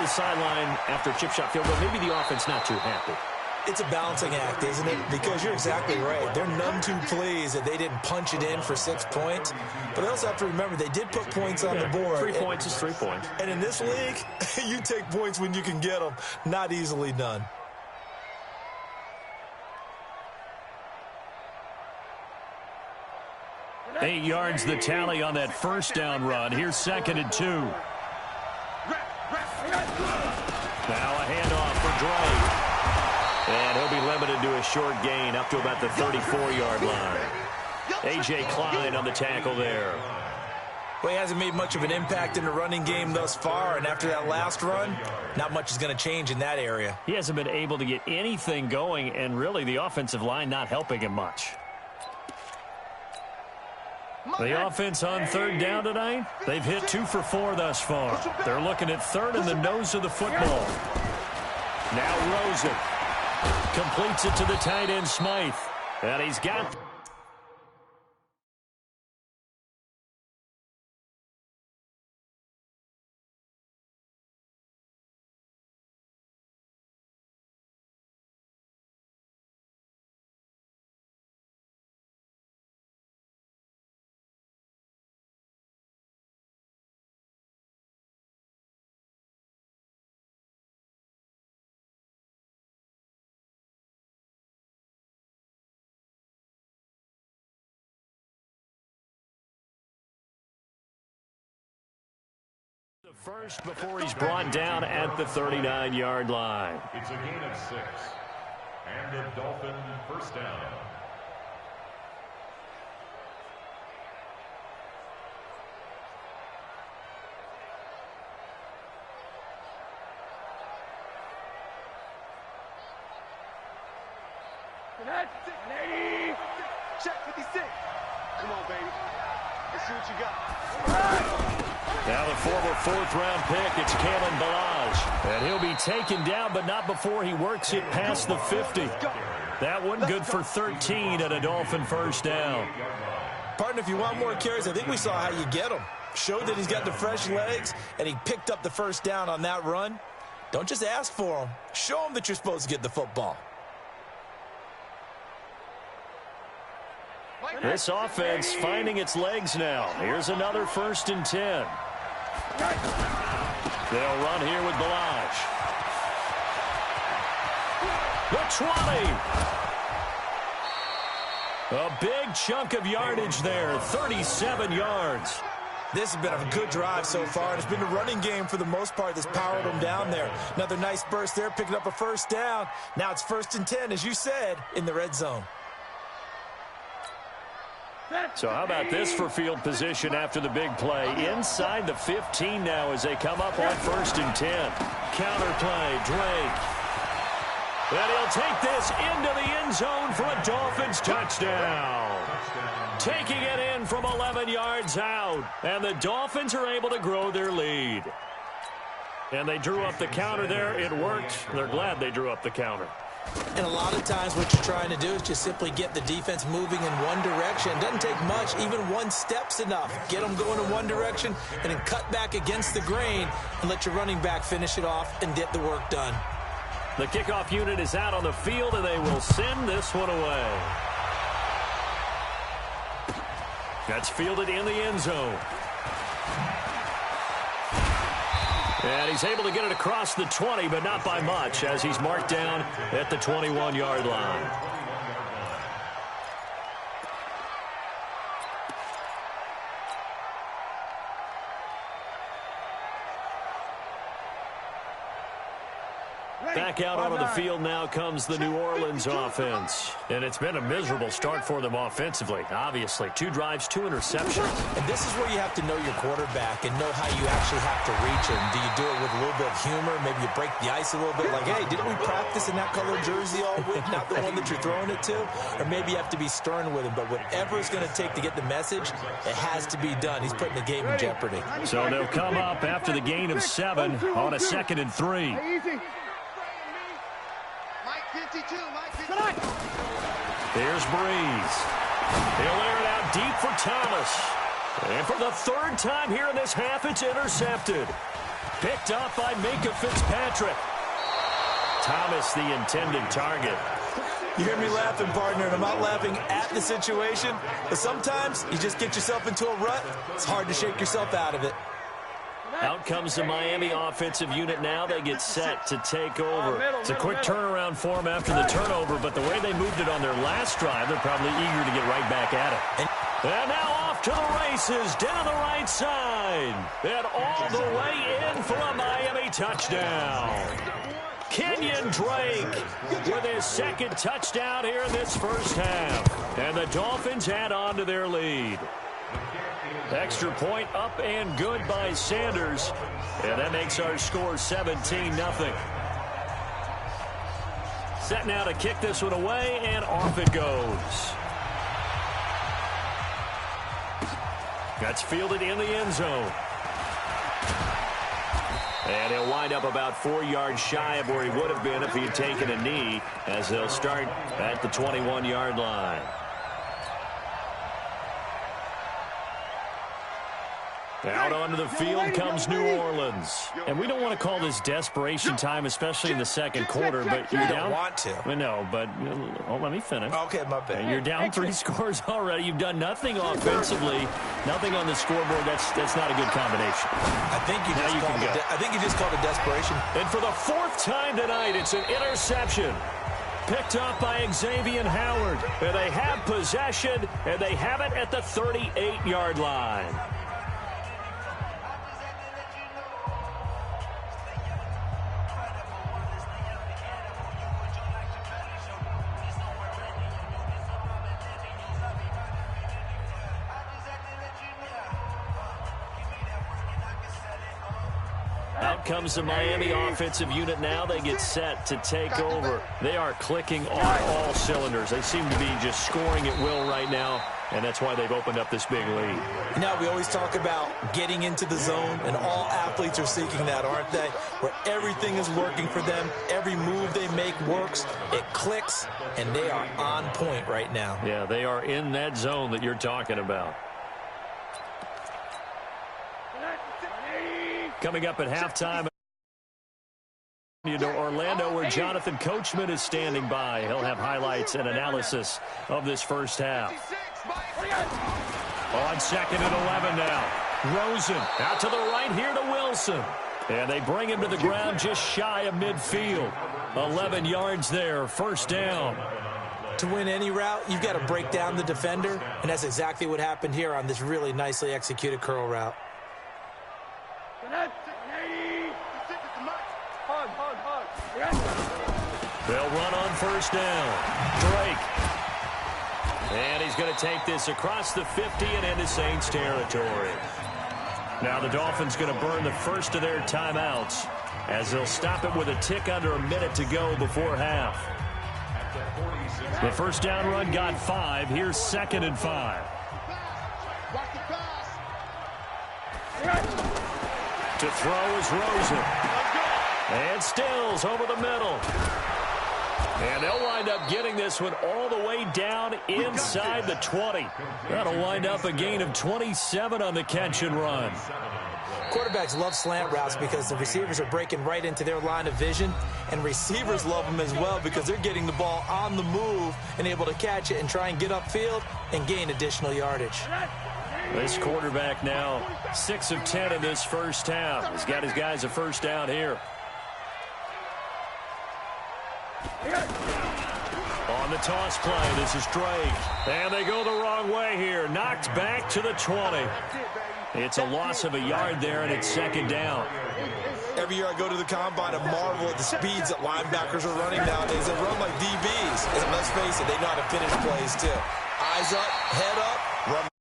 the sideline after a chip shot field goal. Maybe the offense not too happy. It's a balancing act, isn't it? Because you're exactly right. They're none too pleased that they didn't punch it in for 6 points. But they also have to remember they did put points on the board. 3 points is 3 points. And in this league, you take points when you can get them. Not easily done. Eight yards the tally on that first down run. Here's 2nd and 2. Now a handoff for Dre. And he'll be limited to a short gain up to about the 34-yard line. A.J. Klein on the tackle there. Well, he hasn't made much of an impact in the running game thus far, and after that last run, not much is going to change in that area. He hasn't been able to get anything going, and really the offensive line not helping him much. The offense on 3rd down tonight, they've hit 2 for 4 thus far. They're looking at 3rd in the nose of the football. Now Rosen completes it to the tight end Smythe. And he's got... First before he's brought down at the 39-yard line. It's a gain of 6. And the Dolphin first down. Check 56. Come on, baby. Let's see what you got. Now the former 4th-round pick, it's Kalen Ballage. And he'll be taken down, but not before he works it past the 50. That one good for 13 at a Dolphin first down. Partner, if you want more carries, I think we saw how you get them. Showed that he's got the fresh legs, and he picked up the first down on that run. Don't just ask for him. Show him that you're supposed to get the football. This offense finding its legs now. Here's another 1st and 10. They'll run here with Ballage. The 20. A big chunk of yardage there, 37 yards. This has been a good drive so far. It's been the running game for the most part that's powered them down there. Another nice burst there, picking up a first down. Now it's 1st and 10, as you said, in the red zone. So how about this for field position after the big play? Inside the 15 now as they come up on 1st and 10. Counter play, Drake. And he'll take this into the end zone for a Dolphins touchdown. Taking it in from 11 yards out. And the Dolphins are able to grow their lead. And they drew up the counter there. It worked. They're glad they drew up the counter. And a lot of times what you're trying to do is just simply get the defense moving in one direction. It doesn't take much. Even one step's enough. Get them going in one direction and then cut back against the grain and let your running back finish it off and get the work done. The kickoff unit is out on the field, and they will send this one away. That's fielded in the end zone. And he's able to get it across the 20, but not by much, as he's marked down at the 21-yard line. Back out onto the field now comes the New Orleans offense. And it's been a miserable start for them offensively, obviously. 2 drives, 2 interceptions. And this is where you have to know your quarterback and know how you actually have to reach him. Do you do it with a little bit of humor? Maybe you break the ice a little bit, like, hey, didn't we practice in that colored jersey all week, not the one that you're throwing it to? Or maybe you have to be stern with him. But whatever it's going to take to get the message, it has to be done. He's putting the game in jeopardy. So they'll come up after the gain of 7 on a 2nd and 3. Here's Breeze. He'll air it out deep for Thomas. And for the 3rd time here in this half, it's intercepted. Picked up by Minka Fitzpatrick. Thomas, the intended target. You hear me laughing, partner, and I'm not laughing at the situation. But sometimes you just get yourself into a rut. It's hard to shake yourself out of it. Out comes the Miami offensive unit now. They get set to take over. It's a quick turnaround for them after the turnover, but the way they moved it on their last drive, they're probably eager to get right back at it. And now off to the races, down the right side. And all the way in for a Miami touchdown. Kenyon Drake with his second touchdown here in this first half. And the Dolphins add on to their lead. Extra point up and good by Sanders. And that makes our score 17-0. Set now to kick this one away, and off it goes. That's fielded in the end zone. And he'll wind up about 4 yards shy of where he would have been if he had taken a knee, as they'll start at the 21-yard line. Out onto the field comes New Orleans. And we don't want to call this desperation time, especially in the second quarter, but you're down. Want to. I know, but let me finish. Okay, my bad. You're down 3 scores already. You've done nothing offensively, nothing on the scoreboard. That's not a good combination. I think you just called it desperation. And for the 4th time tonight, it's an interception. Picked up by Xavier Howard. And they have possession, and they have it at the 38-yard line. Out comes the Miami offensive unit now. They get set to take over. They are clicking on all cylinders. They seem to be just scoring at will right now, and that's why they've opened up this big lead. Now, we always talk about getting into the zone, and all athletes are seeking that, aren't they? Where everything is working for them. Every move they make works. It clicks, and they are on point right now. Yeah, they are in that zone that you're talking about. Coming up at halftime, Orlando, where Jonathan Coachman is standing by. He'll have highlights and analysis of this first half. On 2nd and 11 now. Rosen out to the right here to Wilson. And they bring him to the ground just shy of midfield. 11 yards there, first down. To win any route, you've got to break down the defender, and that's exactly what happened here on this really nicely executed curl route. They'll run on first down. Drake. And he's going to take this across the 50 and into Saints territory. Now the Dolphins going to burn the first of their timeouts, as they'll stop it with a tick under a minute to go before half. The first down run got 5. Here's 2nd and 5. To throw is Rosen. And Stills over the middle. And they'll wind up getting this one all the way down inside the 20. That'll wind up a gain of 27 on the catch and run. Quarterbacks love slant routes because the receivers are breaking right into their line of vision, and receivers love them as well because they're getting the ball on the move and able to catch it and try and get upfield and gain additional yardage. This quarterback now 6 of 10 in this first half. He's got his guys a first down here. On the toss play, this is Drake. And they go the wrong way here. Knocked back to the 20. It's a loss of a yard there, and it's 2nd down. Every year I go to the combine and marvel at the speeds that linebackers are running nowadays. They run like DBs. And let's face it, they know how to finish plays too. Eyes up, head up, run.